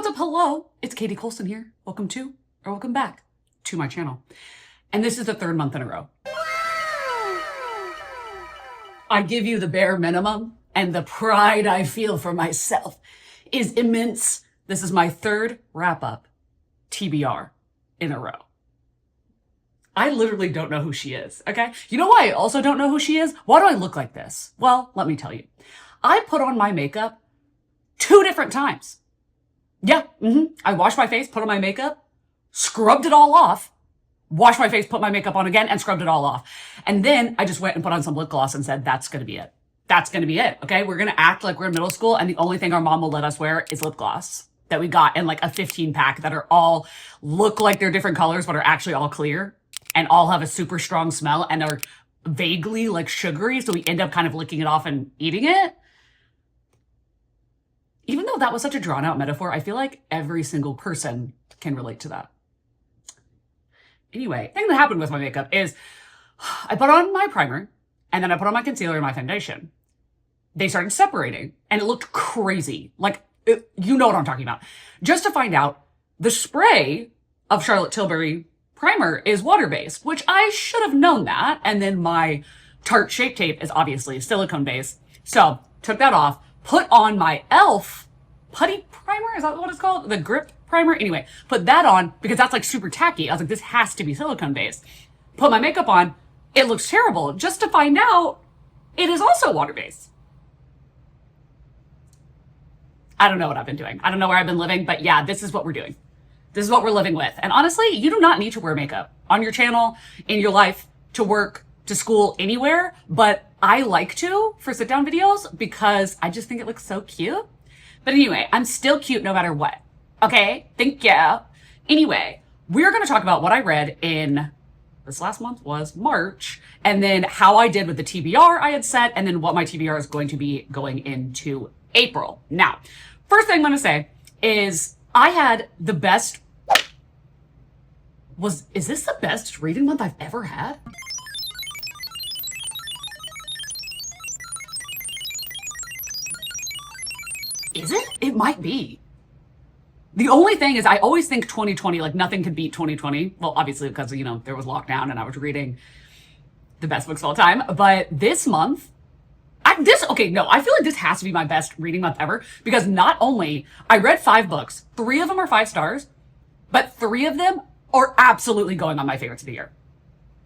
what's up? Hello, it's Katie Colson here. Welcome back to my channel. And this is the third month in a row. I give you the bare minimum, and the pride I feel for myself is immense. This is my third Wrap Up TBR in a row. I literally don't know who she is, okay? You know why I also don't know who she is? Why do I look like this? Well, let me tell you. I put on my makeup 2 different times. Yeah, I washed my face, put on my makeup, scrubbed it all off, washed my face, put my makeup on again, and scrubbed it all off. And then I just went and put on some lip gloss and said, that's gonna be it. That's gonna be it, okay? We're gonna act like we're in middle school, and the only thing our mom will let us wear is lip gloss that we got in like a 15-pack that are all, look like they're different colors, but are actually all clear and all have a super strong smell and are vaguely like sugary, so we end up kind of licking it off and eating it. Even though that was such a drawn out metaphor, I feel like every single person can relate to that. Anyway, the thing that happened with my makeup is I put on my primer and then I put on my concealer and my foundation. They started separating and it looked crazy. You know what I'm talking about. Just to find out, the spray of Charlotte Tilbury primer is water-based, which I should have known that. And then my Tarte Shape Tape is obviously silicone-based. So took that off. Put on my e.l.f. putty primer. Is that what it's called? The grip primer. Anyway, put that on because that's like super tacky. I was like, this has to be silicone based. Put my makeup on. It looks terrible. Just to find out it is also water based. I don't know what I've been doing. I don't know where I've been living, but yeah, this is what we're doing. This is what we're living with. And honestly, you do not need to wear makeup on your channel, in your life, to work, to school, anywhere, but I like to for sit down videos because I just think it looks so cute. But anyway, I'm still cute no matter what. Okay, thank you. Anyway, we're going to talk about what I read in this last month was March, and then how I did with the TBR I had set, and then what my TBR is going to be going into April. Now, first thing I'm going to say is I had the best, is this the best reading month I've ever had? Is it? It might be. The only thing is I always think 2020, like nothing could beat 2020. Well, obviously because, you know, there was lockdown and I was reading the best books of all time. But this month, I feel like this has to be my best reading month ever because not only I read 5 books, 3 of them are 5 stars, but 3 of them are absolutely going on my favorites of the year.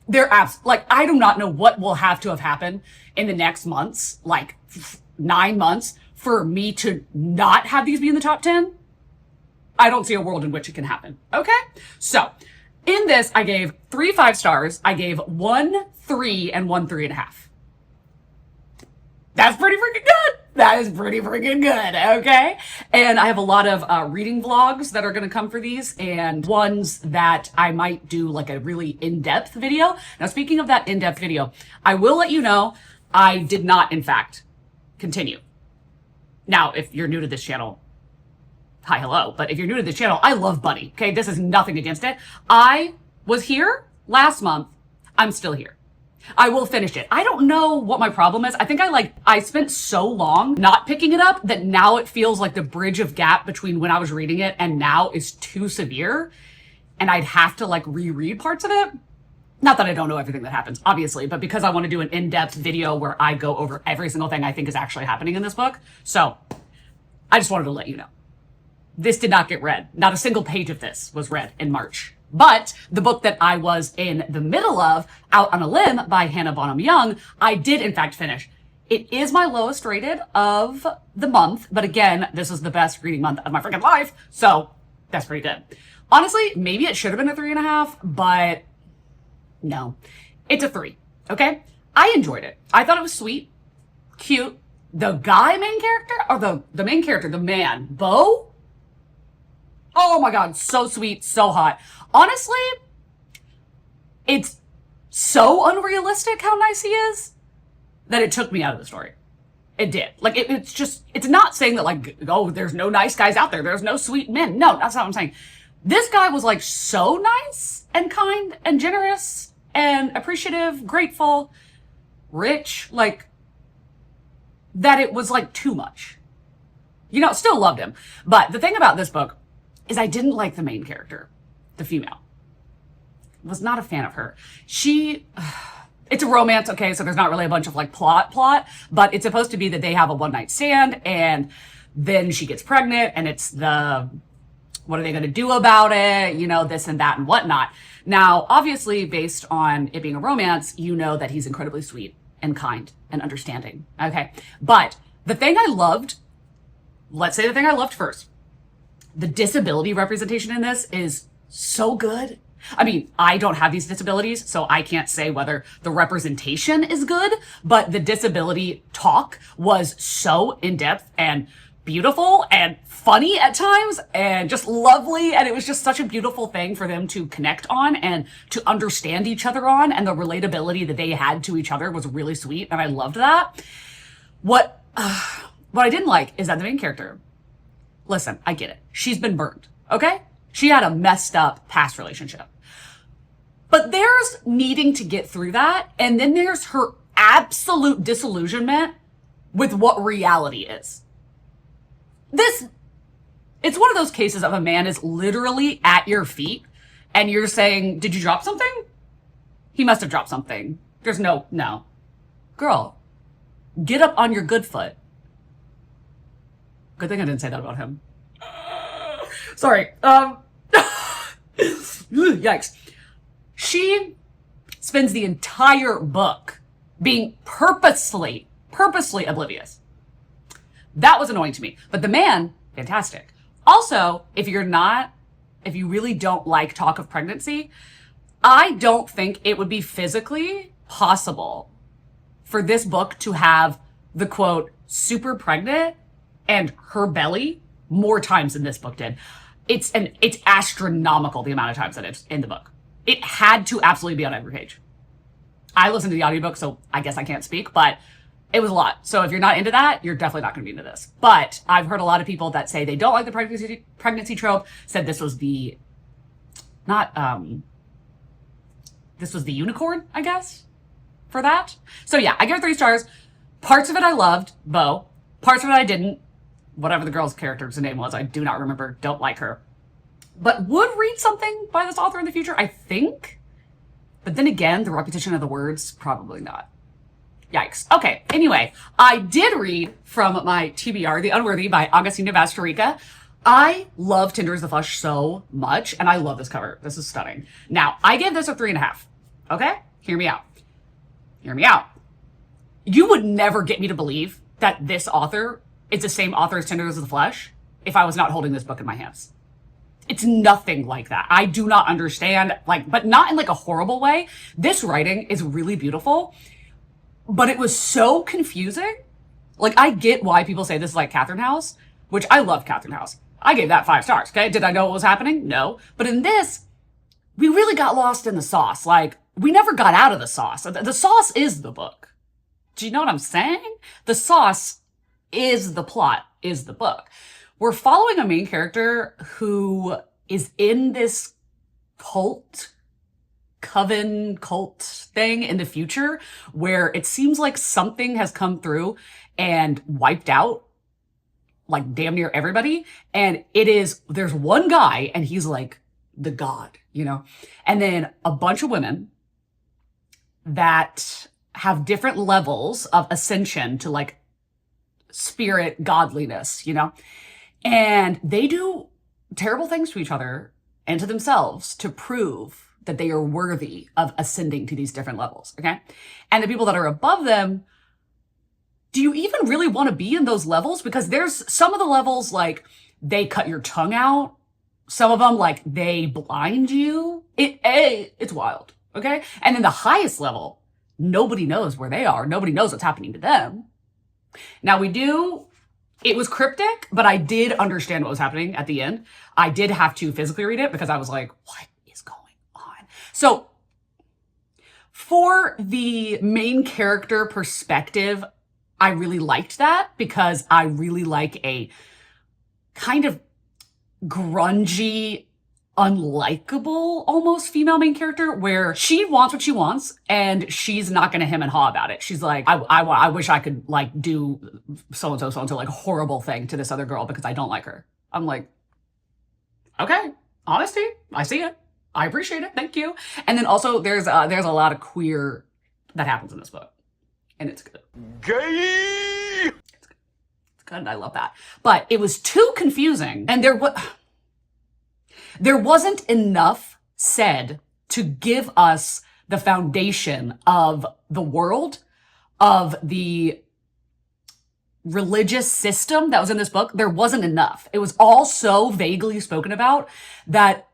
They're I do not know what will have to have happened in the next months, like 9 months, for me to not have these be in the top 10. I don't see a world in which it can happen. Okay? So, in this, I gave 3 5 stars. I gave 1 3 and 1 3.5. That's pretty freaking good. That is pretty freaking good. Okay? And I have a lot of reading vlogs that are going to come for these and ones that I might do like a really in-depth video. Now, speaking of that in-depth video, I will let you know I did not, in fact, continue. Now, if you're new to this channel, hi, hello. But if you're new to this channel, I love Buddy. Okay, this is nothing against it. I was here last month. I'm still here. I will finish it. I don't know what my problem is. I think I spent so long not picking it up that now it feels like the bridge of gap between when I was reading it and now is too severe. And I'd have to like reread parts of it. Not that I don't know everything that happens, obviously, but because I want to do an in-depth video where I go over every single thing I think is actually happening in this book. So I just wanted to let you know. This did not get read. Not a single page of this was read in March. But the book that I was in the middle of, Out on a Limb by Hannah Bonham Young, I did in fact finish. It is my lowest rated of the month, but again, this is the best reading month of my freaking life, so that's pretty good. Honestly, maybe it should have been a 3.5, but no, it's a 3, okay? I enjoyed it. I thought it was sweet, cute. The main character, or the main character, the man, Beau? Oh my God, so sweet, so hot. Honestly, it's so unrealistic how nice he is that it took me out of the story. It did. Like, it's not saying that like, oh, there's no nice guys out there. There's no sweet men. No, that's not what I'm saying. This guy was like so nice and kind and generous and appreciative, grateful, rich, like that it was like too much. You know, still loved him. But the thing about this book is I didn't like the main character, the female. Was not a fan of her. It's a romance, okay, so there's not really a bunch of like plot, but it's supposed to be that they have a one night stand and then she gets pregnant and it's what are they going to do about it? You know, this and that and whatnot. Now, obviously, based on it being a romance, you know that he's incredibly sweet and kind and understanding. Okay. But the thing I loved, let's say the thing I loved first, the disability representation in this is so good. I mean, I don't have these disabilities, so I can't say whether the representation is good, but the disability talk was so in-depth and beautiful and funny at times and just lovely. And it was just such a beautiful thing for them to connect on and to understand each other on. And the relatability that they had to each other was really sweet. And I loved that. What I didn't like is that the main character, listen, I get it. She's been burned. Okay. She had a messed up past relationship, but there's needing to get through that. And then there's her absolute disillusionment with what reality is. It's one of those cases of a man is literally at your feet and you're saying, did you drop something? He must have dropped something. There's no. Girl, get up on your good foot. Good thing I didn't say that about him. Sorry. Yikes. She spends the entire book being purposely oblivious. That was annoying to me. But the man, fantastic. Also, if you really don't like talk of pregnancy, I don't think it would be physically possible for this book to have the quote, super pregnant and her belly more times than this book did. It's astronomical the amount of times that it's in the book. It had to absolutely be on every page. I listened to the audiobook, so I guess I can't speak, but it was a lot. So if you're not into that, you're definitely not going to be into this. But I've heard a lot of people that say they don't like the pregnancy trope, said this was this was the unicorn, I guess, for that. So yeah, I give it 3 stars. Parts of it I loved, Bo. Parts of it I didn't. Whatever the girl's character's name was, I do not remember. Don't like her. But would read something by this author in the future, I think. But then again, the repetition of the words, probably not. Yikes. Okay, anyway, I did read from my TBR, The Unworthy by Agustina Bastarrica. I love Tinder is the Flesh so much, and I love this cover. This is stunning. Now, I gave this a 3.5. Okay? Hear me out. You would never get me to believe that this author is the same author as Tinder is the Flesh if I was not holding this book in my hands. It's nothing like that. I do not understand, but not in like a horrible way. This writing is really beautiful. But it was so confusing. Like, I get why people say this is like Catherine House, which I love Catherine House. I gave that 5 stars, okay? Did I know what was happening? No. But in this, we really got lost in the sauce. Like, we never got out of the sauce. The sauce is the book. Do you know what I'm saying? The sauce is the plot, is the book. We're following a main character who is in this coven cult thing in the future where it seems like something has come through and wiped out like damn near everybody. And there's one guy and he's like the god, you know, and then a bunch of women that have different levels of ascension to like spirit godliness, you know, and they do terrible things to each other and to themselves to prove that they are worthy of ascending to these different levels, okay? And the people that are above them, do you even really want to be in those levels? Because there's some of the levels, like, they cut your tongue out. Some of them, like, they blind you. It's wild, okay? And then the highest level, nobody knows where they are. Nobody knows what's happening to them. Now, it was cryptic, but I did understand what was happening at the end. I did have to physically read it because I was like, what is going on? So for the main character perspective, I really liked that because I really like a kind of grungy, unlikable almost female main character where she wants what she wants and she's not going to hem and haw about it. She's like, I wish I could like do so-and-so like horrible thing to this other girl because I don't like her. I'm like, Okay. Honesty. I see it. I appreciate it. Thank you. And then also there's a lot of queer that happens in this book. And it's good. Gay! It's good. It's good. I love that. But it was too confusing. And there wasn't enough said to give us the foundation of the world, of the religious system that was in this book. There wasn't enough. It was all so vaguely spoken about that,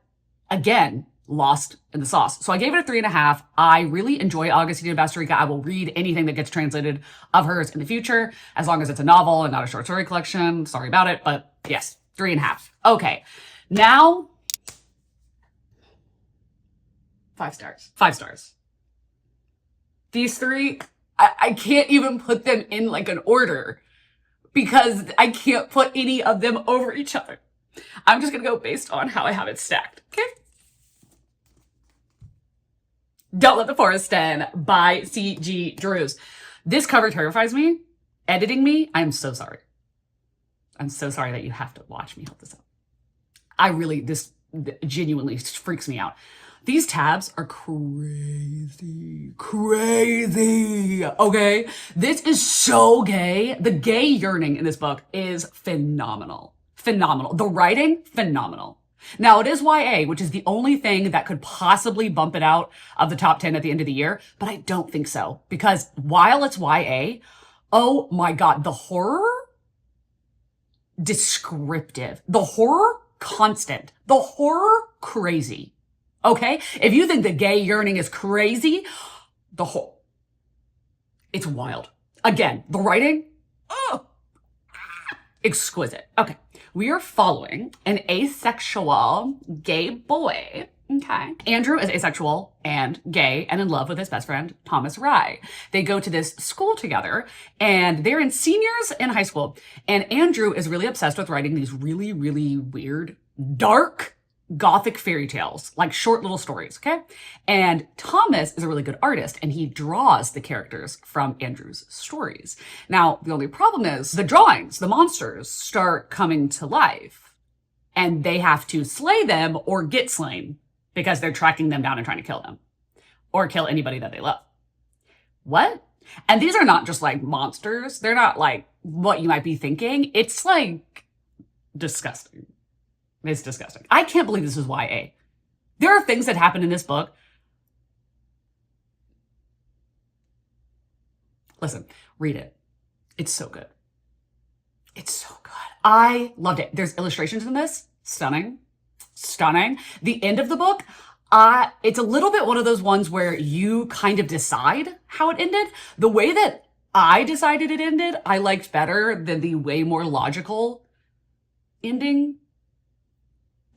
again, lost in the sauce. So I gave it a 3.5. I really enjoy Augustina Bastarrica. I will read anything that gets translated of hers in the future, as long as it's a novel and not a short story collection. Sorry about it, but yes, 3.5. Okay, now 5 stars. 5 stars. These 3, I can't even put them in like an order because I can't put any of them over each other. I'm just gonna go based on how I have it stacked, okay? Don't Let the Forest In by C.G. Drews. This cover terrifies me. Editing me, I'm so sorry. I'm so sorry that you have to watch me hold this up. This genuinely freaks me out. These tabs are crazy, okay? This is so gay. The gay yearning in this book is phenomenal. Phenomenal. The writing, phenomenal. Now, it is YA, which is the only thing that could possibly bump it out of the top 10 at the end of the year, but I don't think so. Because while it's YA, oh my God, the horror, descriptive. The horror, constant. The horror, crazy. Okay? If you think the gay yearning is crazy, it's wild. Again, the writing, exquisite. Okay. We are following an asexual gay boy. Okay. Andrew is asexual and gay and in love with his best friend, Thomas Rye. They go to this school together and they're in seniors in high school. And Andrew is really obsessed with writing these really, really weird, dark, gothic fairy tales, like short little stories, okay? And Thomas is a really good artist and he draws the characters from Andrew's stories. Now, the only problem is the drawings, the monsters start coming to life and they have to slay them or get slain because they're tracking them down and trying to kill them or kill anybody that they love. What? And these are not just like monsters. They're not like what you might be thinking. It's like disgusting. It's disgusting. I can't believe this is YA. There are things that happen in this book. Listen, read it. It's so good. It's so good. I loved it. There's illustrations in this. Stunning. Stunning. The end of the book, it's a little bit one of those ones where you kind of decide how it ended. The way that I decided it ended, I liked better than the way more logical ending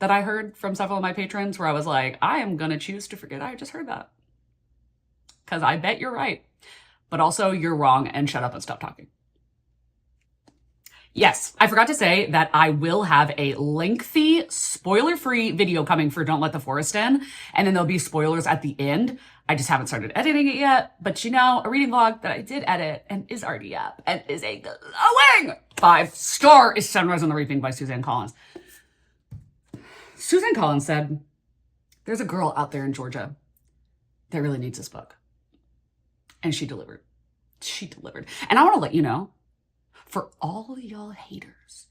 that I heard from several of my patrons where I was like, I am going to choose to forget I just heard that. Because I bet you're right. But also you're wrong and shut up and stop talking. Yes, I forgot to say that I will have a lengthy, spoiler-free video coming for Don't Let the Forest In. And then there'll be spoilers at the end. I just haven't started editing it yet. But you know, a reading vlog that I did edit and is already up and is a glowing 5-star is Sunrise on the Reaping by Suzanne Collins. Suzanne Collins said, there's a girl out there in Georgia that really needs this book. And she delivered. She delivered. And I want to let you know, for all of y'all haters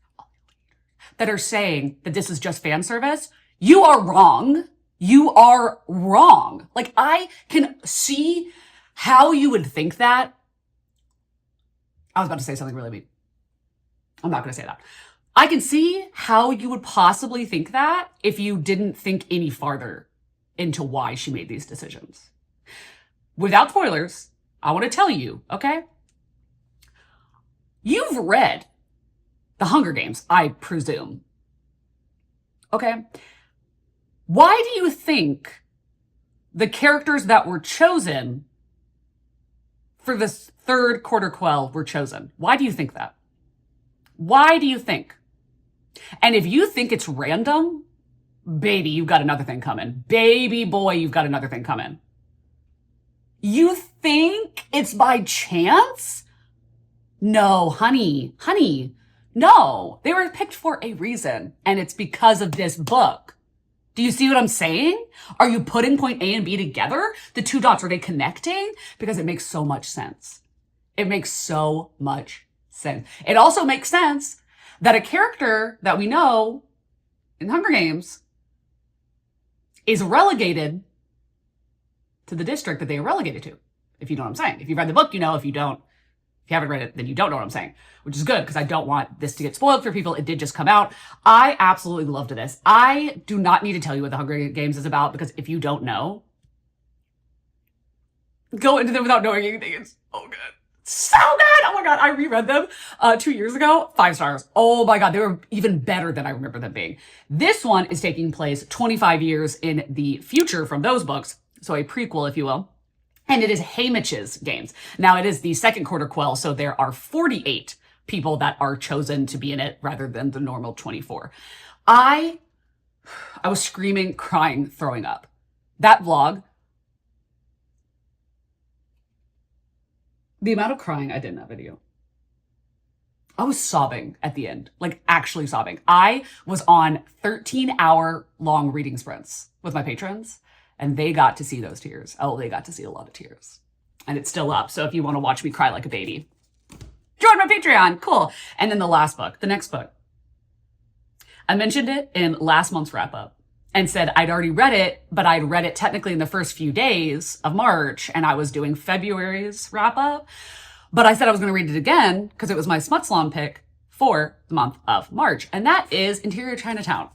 that are saying that this is just fan service, you are wrong. You are wrong. Like, I can see how you would think that. I was about to say something really mean. I'm not going to say that. I can see how you would possibly think that if you didn't think any farther into why she made these decisions. Without spoilers, I want to tell you, okay? You've read The Hunger Games, I presume. Okay? Why do you think the characters that were chosen for this third quarter quell were chosen? Why do you think that? Why do you think? And if you think it's random, baby, you've got another thing coming. Baby boy, you've got another thing coming. You think it's by chance? No, honey, No, they were picked for a reason, and it's because of this book. Do you see what I'm saying? Are you putting point A and B together? The two dots, are they connecting? Because it makes so much sense. It makes so much sense. It also makes sense that a character that we know in Hunger Games is relegated to the district that they are relegated to, if you know what I'm saying. If you've read the book, you know. If you haven't read it, then you don't know what I'm saying, which is good because I don't want this to get spoiled for people. It did just come out. I absolutely loved this. I do not need to tell you what the Hunger Games is about, because if you don't know, go into them without knowing anything. It's so good. So good. Oh my God. I reread them 2 years ago. 5 stars. Oh my God. They were even better than I remember them being. This one is taking place 25 years in the future from those books. So a prequel, if you will. And it is Haymitch's Games. Now, it is the second quarter quell, so there are 48 people that are chosen to be in it rather than the normal 24. I was screaming, crying, throwing up. That vlog, the amount of crying I did in that video. I was sobbing at the end, like actually sobbing. I was on 13-hour long reading sprints with my patrons. And they got to see those tears. Oh, they got to see a lot of tears. And it's still up. So if you want to watch me cry like a baby, join my Patreon. Cool. And then the last book, the next book. I mentioned it in last month's wrap up and said I'd already read it, but I'd read it technically in the first few days of March, and I was doing February's wrap up. But I said I was going to read it again because it was my Smut Salon pick for the month of March. And that is Interior Chinatown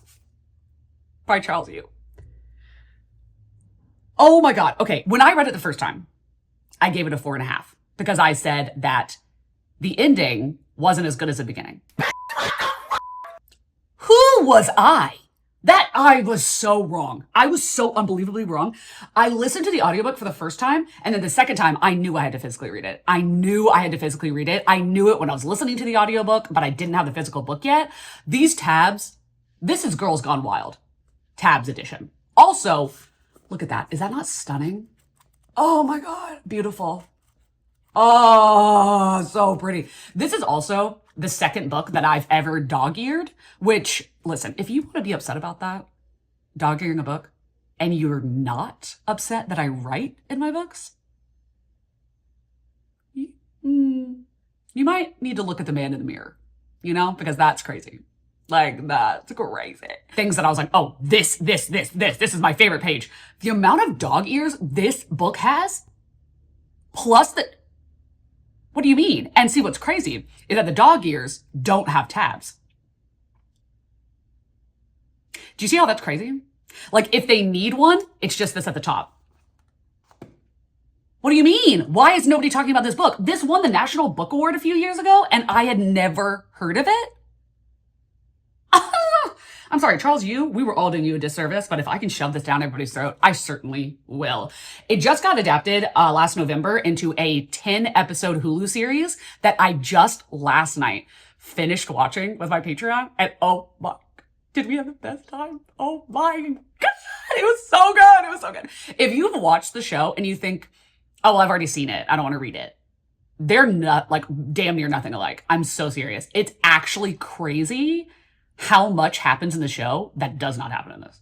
by Charles Yu. Oh my God. Okay. When I read it the first time, I gave it a 4.5 because I said that the ending wasn't as good as the beginning. Who was I? That I was so wrong. I was so unbelievably wrong. I listened to the audiobook for the first time, and then the second time I knew I had to physically read it. I knew I had to physically read it. I knew it when I was listening to the audiobook, but I didn't have the physical book yet. These tabs, this is Girls Gone Wild, tabs edition. Also, look at that. Is that not stunning? Oh my God. Beautiful. Oh, so pretty. This is also the second book that I've ever dog-eared, which, listen, if you want to be upset about that, dog-earing a book, and you're not upset that I write in my books, you might need to look at the man in the mirror, you know, because that's crazy. Like, that's crazy. Things that I was like, oh, this is my favorite page. The amount of dog ears this book has, plus the, what do you mean? And see, what's crazy is that the dog ears don't have tabs. Do you see how that's crazy? Like, if they need one, it's just this at the top. What do you mean? Why is nobody talking about this book? This won the National Book Award a few years ago, and I had never heard of it. I'm sorry, Charles Yu, we were all doing you a disservice, but if I can shove this down everybody's throat, I certainly will. It just got adapted last November into a 10-episode Hulu series that I just last night finished watching with my Patreon, and oh my, did we have the best time? Oh my God, it was so good. It was so good. If you've watched the show and you think, oh, well, I've already seen it, I don't want to read it, they're not, like, damn near nothing alike. I'm so serious. It's actually crazy how much happens in the show that does not happen in this.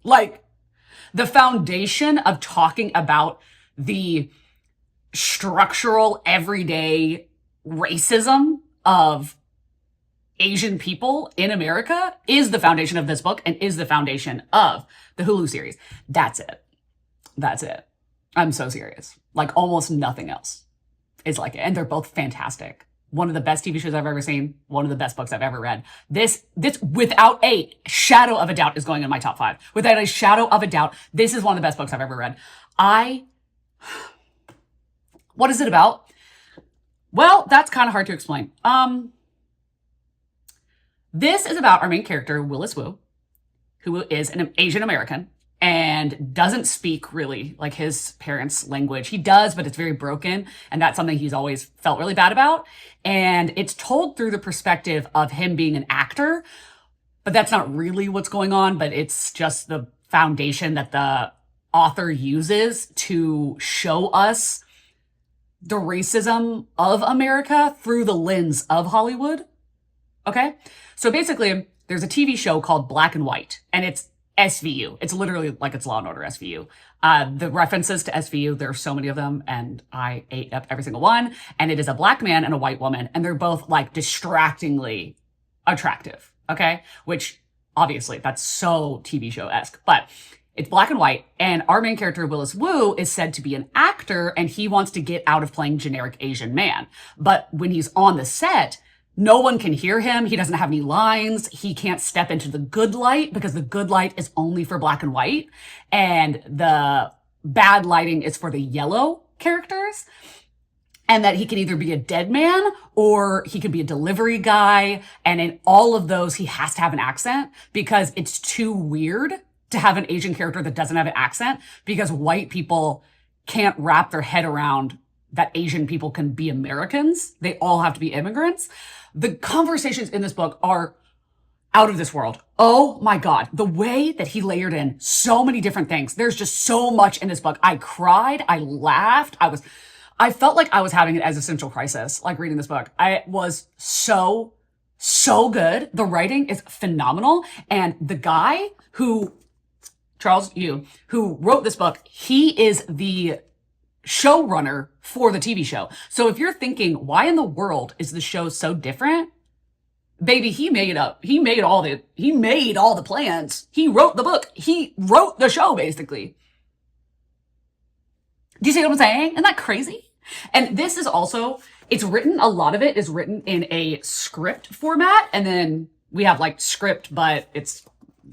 Like, the foundation of talking about the structural, everyday racism of Asian people in America is the foundation of this book and is the foundation of the Hulu series. That's it. That's it. I'm so serious. Like, almost nothing else is like it. And they're both fantastic. One of the best TV shows I've ever seen. One of the best books I've ever read. This, without a shadow of a doubt, is going in my top 5. Without a shadow of a doubt, this is one of the best books I've ever read. What is it about? Well, that's kind of hard to explain. This is about our main character, Willis Wu, who is an Asian American and doesn't speak really like his parents' language. He does, but it's very broken. And that's something he's always felt really bad about. And it's told through the perspective of him being an actor, but that's not really what's going on. But it's just the foundation that the author uses to show us the racism of America through the lens of Hollywood. Okay? So basically, there's a TV show called Black and White, and it's SVU. It's literally like it's Law and Order SVU. The references to SVU, there are so many of them, and I ate up every single one. And it is a black man and a white woman, and they're both like distractingly attractive. Okay? Which obviously that's so TV show-esque, but it's black and white, and our main character, Willis Wu, is said to be an actor, and he wants to get out of playing generic Asian man. But when he's on the set, no one can hear him. He doesn't have any lines. He can't step into the good light because the good light is only for black and white, and the bad lighting is for the yellow characters. And that he can either be a dead man or he could be a delivery guy. And in all of those, he has to have an accent because it's too weird to have an Asian character that doesn't have an accent, because white people can't wrap their head around that Asian people can be Americans. They all have to be immigrants. The conversations in this book are out of this world. Oh my God. The way that he layered in so many different things. There's just so much in this book. I cried. I laughed. I felt like I was having an existential crisis, like reading this book. I was so good. The writing is phenomenal. And the guy who, Charles Yu, who wrote this book, he is the showrunner for the TV show. So if you're thinking, why in the world is the show so different? Baby, he made all the plans. He wrote the book. He wrote the show, basically. Do you see what I'm saying? Isn't that crazy? And this is also, it's written, a lot of it is written in a script format. And then we have like script, but it's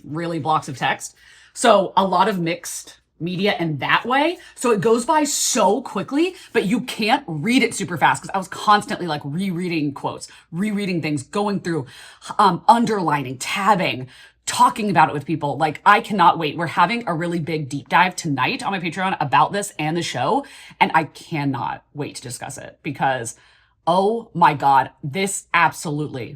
really blocks of text. So a lot of mixed media in that way. So it goes by so quickly, but you can't read it super fast because I was constantly like rereading quotes, rereading things, going through, underlining, tabbing, talking about it with people. Like, I cannot wait. We're having a really big deep dive tonight on my Patreon about this and the show. And I cannot wait to discuss it because, oh my God, this absolutely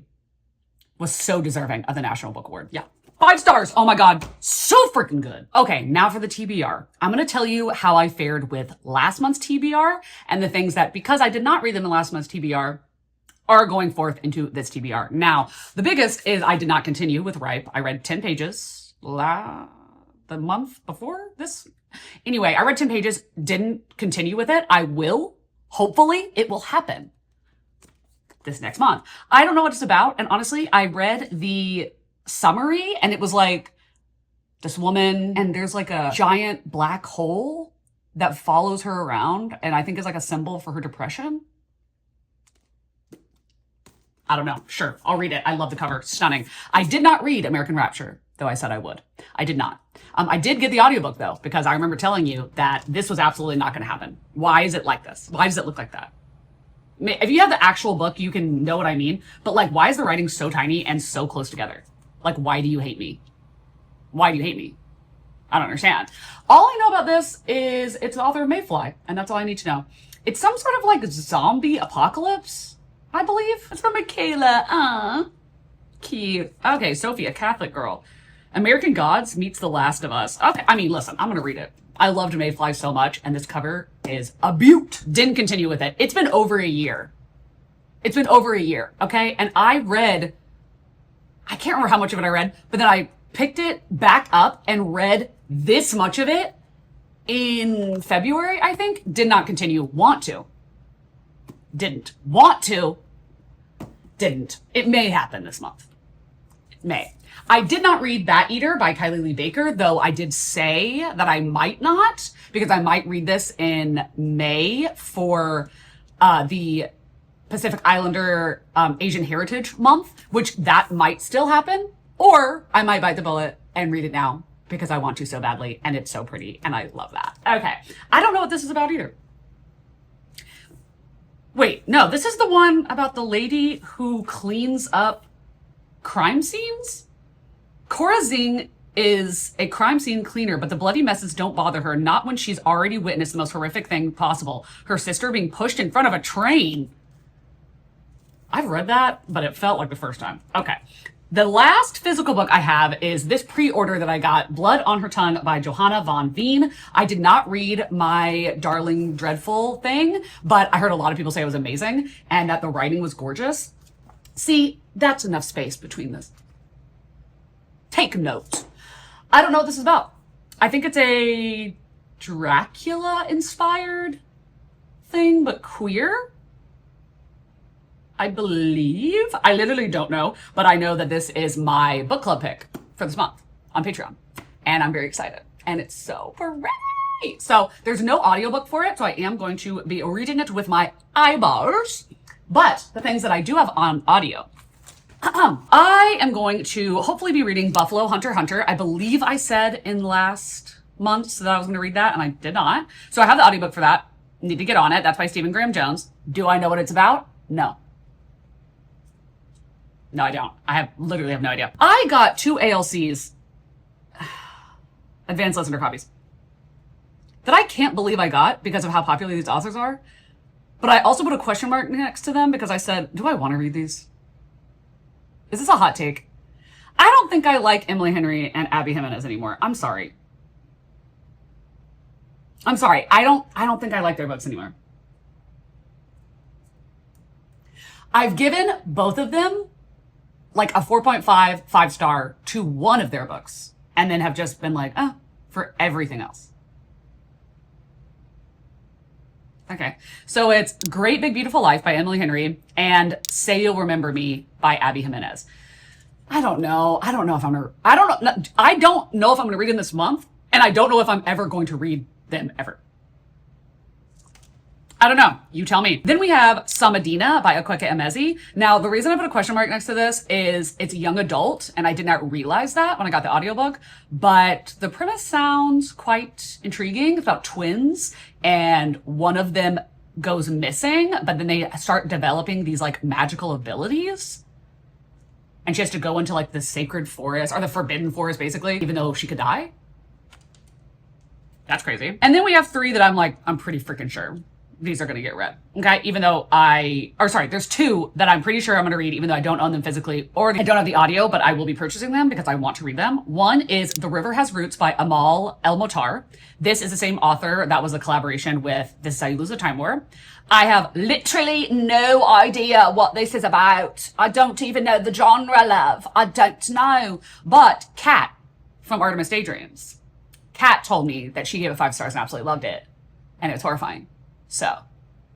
was so deserving of the National Book Award. Yeah. 5 stars. Oh my God. So freaking good. Okay. Now for the TBR. I'm going to tell you how I fared with last month's TBR and the things that, because I did not read them in last month's TBR, are going forth into this TBR. Now, the biggest is I did not continue with Ripe. I read 10 pages the month before this. Anyway, I read 10 pages, didn't continue with it. I will. Hopefully it will happen this next month. I don't know what it's about. And honestly, I read the summary and it was like this woman and there's like a giant black hole that follows her around and I think is like a symbol for her depression. I don't know. Sure. I'll read it. I love the cover. Stunning. I did not read American Rapture, though I said I would. I did not. I did get the audiobook though, because I remember telling you that this was absolutely not going to happen. Why is it like this? Why does it look like that? If you have the actual book, you can know what I mean. But like, why is the writing so tiny and so close together? Like, why do you hate me? Why do you hate me? I don't understand. All I know about this is it's the author of Mayfly, and that's all I need to know. It's some sort of like zombie apocalypse, I believe. It's from Michaela. Cute. Okay, Sophie, a Catholic girl. American Gods meets The Last of Us. Okay, I mean, listen, I'm gonna read it. I loved Mayfly so much, and this cover is a beaut. Didn't continue with it. It's been over a year. It's been over a year, okay? And I can't remember how much of it I read, but then I picked it back up and read this much of it in February, I think. Did not continue. Want to. Didn't. Want to. Didn't. It may happen this month. It may. I did not read Bat Eater by Kylie Lee Baker, though I did say that I might not, because I might read this in May for the Pacific Islander Asian Heritage Month, which that might still happen, or I might bite the bullet and read it now because I want to so badly, and it's so pretty, and I love that. Okay, I don't know what this is about either. Wait, no, this is the one about the lady who cleans up crime scenes? Cora Zing is a crime scene cleaner, but the bloody messes don't bother her, not when she's already witnessed the most horrific thing possible, her sister being pushed in front of a train. I've read that, but it felt like the first time. Okay. The last physical book I have is this pre-order that I got, Blood on Her Tongue by Johanna von Veen. I did not read my Darling Dreadful thing, but I heard a lot of people say it was amazing and that the writing was gorgeous. See, that's enough space between this. Take note. I don't know what this is about. I think it's a Dracula-inspired thing, but queer. I believe. I literally don't know, but I know that this is my book club pick for this month on Patreon. And I'm very excited. And it's so great. So there's no audiobook for it, so I am going to be reading it with my eyeballs. But the things that I do have on audio, I am going to hopefully be reading Buffalo Hunter Hunter. I believe I said in last month that I was going to read that, and I did not. So I have the audiobook for that. Need to get on it. That's by Stephen Graham Jones. Do I know what it's about? No. No, I don't. Literally have no idea. I got 2 ALCs, advanced listener copies, that I can't believe I got because of how popular these authors are. But I also put a question mark next to them because I said, do I want to read these? Is this a hot take? I don't think I like Emily Henry and Abby Jimenez anymore. I'm sorry. I'm sorry. I don't think I like their books anymore. I've given both of them like a 4.5, 5-star to one of their books and then have just been like, oh, for everything else. Okay. So it's Great Big Beautiful Life by Emily Henry and Say You'll Remember Me by Abby Jimenez. I don't know. I don't know if I'm going to read them this month, and I don't know if I'm ever going to read them ever. I don't know. You tell me. Then we have Samadina by Akwaeke Emezi. Now, the reason I put a question mark next to this is it's young adult, and I did not realize that when I got the audiobook, but the premise sounds quite intriguing. It's about twins, and one of them goes missing, but then they start developing these like magical abilities. And she has to go into like the sacred forest, or the forbidden forest, basically, even though she could die. That's crazy. And then we have 3 that I'm pretty freaking sure these are going to get read. Okay. Even though there's 2 that I'm pretty sure I'm going to read, even though I don't own them physically or I don't have the audio, but I will be purchasing them because I want to read them. One is The River Has Roots by Amal El-Motar. This is the same author that was a collaboration with This Is How You Lose a Time War. I have literally no idea what this is about. I don't even know the genre, love. I don't know. But Kat from Artemis Daydreams, Kat told me that she gave it 5 stars and absolutely loved it. And it was horrifying. So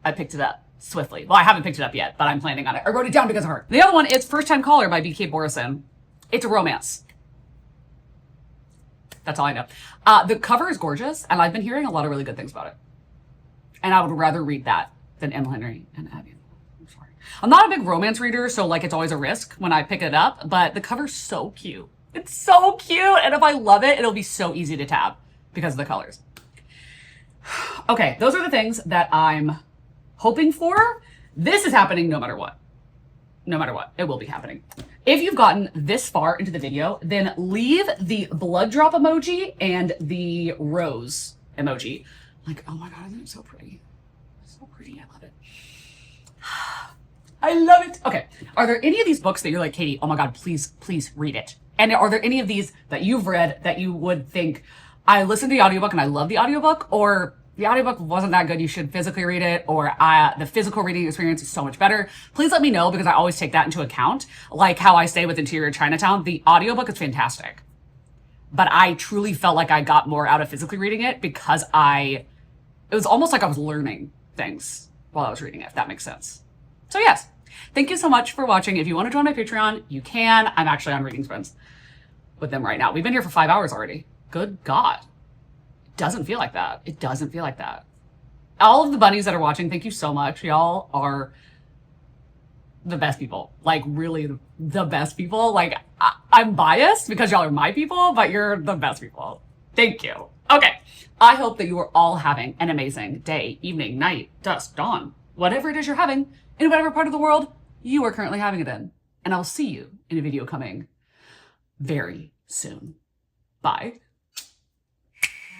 I picked it up swiftly. Well, I haven't picked it up yet, but I'm planning on it. I wrote it down because of her. The other one is First Time Caller by B.K. Borison. It's a romance. That's all I know. The cover is gorgeous, and I've been hearing a lot of really good things about it. And I would rather read that than Emily Henry and Abby. I'm sorry. I'm not a big romance reader, so like it's always a risk when I pick it up, but the cover's so cute. It's so cute, and if I love it, it'll be so easy to tab because of the colors. Okay, those are the things that I'm hoping for. This is happening no matter what. No matter what, it will be happening. If you've gotten this far into the video, then leave the blood drop emoji and the rose emoji. Like, oh my God, isn't it so pretty? So pretty, I love it. I love it. Okay, are there any of these books that you're like, Katie, oh my God, please read it? And are there any of these that you've read that you would think, I listened to the audiobook and I love the audiobook, or the audiobook wasn't that good, you should physically read it, or the physical reading experience is so much better? Please let me know, because I always take that into account. Like how I say with Interior Chinatown, the audiobook is fantastic. But I truly felt like I got more out of physically reading it because it was almost like I was learning things while I was reading it, if that makes sense. So yes, thank you so much for watching. If you want to join my Patreon, you can. I'm actually on Reading Sprints with them right now. We've been here for 5 hours already. Good God. It doesn't feel like that. It doesn't feel like that. All of the bunnies that are watching, thank you so much. Y'all are the best people. Like, really the best people. Like, I'm biased because y'all are my people, but you're the best people. Thank you. Okay. I hope that you are all having an amazing day, evening, night, dusk, dawn, whatever it is you're having, in whatever part of the world you are currently having it in. And I'll see you in a video coming very soon. Bye.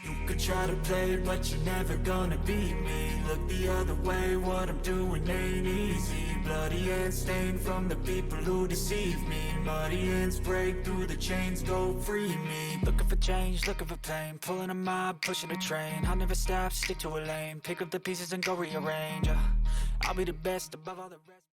You could try to play, but you're never gonna beat me. Look the other way, what I'm doing ain't easy. Bloody hands stained from the people who deceive me. Muddy hands break through the chains, go free me. Looking for change, looking for pain, pulling a mob, pushing a train. I'll never stop, stick to a lane, pick up the pieces and go rearrange. I'll be the best above all the rest.